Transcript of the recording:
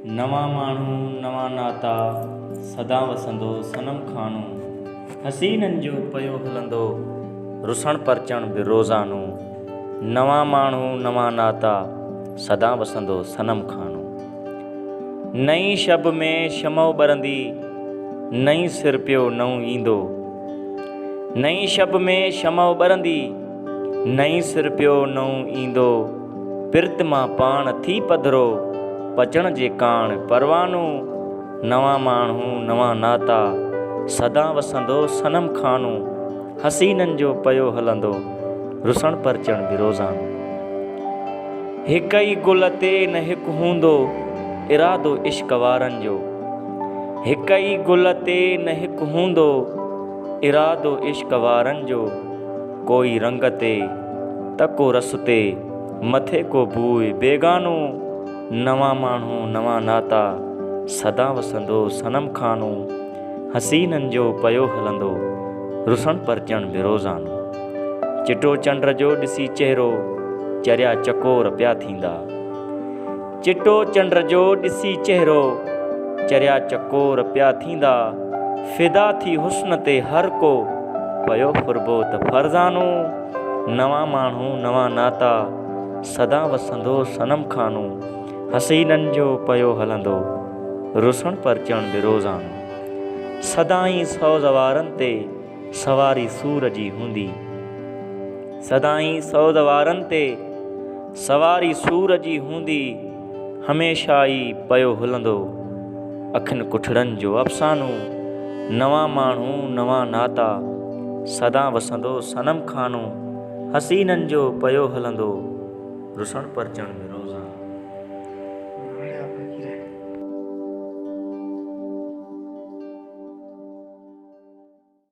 नवा माण्हू नवा नाता, सदा वसंदो सनम खानो। हसीननि जो पियो हलंदो, रुसण परचण बि रोज़ानो। नवा माण्हू नवा नाता, सदा वसंदो सनम खानो। नई शब में शमो ॿरंदी, नई सिर पियो नऊं ईंदो। नई शब में शमो ॿरंदी, नई सिर पियो नऊं ईंदो। पिर्त मां पाण थी पधरो, पचण जे काण परवानो। नवा माण्हू नवा नाता, सदा वसंदो सनम खानो। हसीननि जो पियो हलंदो, रुसण परचण बि रोज़ानो। हिक ई गुल ते न हिकु हूंदो, इरादो इश्क वारनि जो। हिक ई गुल ते न हिकु हूंदो, इरादो इश्क वारनि जो। कोई रंग ते त को रस ते, मथे को बूए बेगानो। नवा माण्हू नवा नाता, सदा वसंदो सनम खानो। हसीननि जो पियो हलंदो, रुसण परचण बि रोज़ानो। चिटो चंड जो ॾिसी चहिरो, चरिया चकोर पिया थींदा। चिटो चंड जो ॾिसी चहिरो, चरिया चकोर पिया थींदा। फिदा थी हुस्न ते हर को, पियो फुरबो त फरज़ानो। नवा माण्हू नवा नाता, सदा वसंदो सनम खानो। हसीननि जो पियो हलंदो, रुसण परचण बि रोज़ानो। सदाईं सौज़ वारनि ते, सवारी सूर जी हूंदी। सदाईं सौज़ वारनि ते, सवारी सूर जी हूंदी। हमेशा ई पियो हलंदो, अखियुनि कुठड़नि जो अफ़सानो। नवा माण्हू नवा नाता, सदा वसंदो सनम खानो। हसीननि जो पियो हलंदो, रुसण परचण बि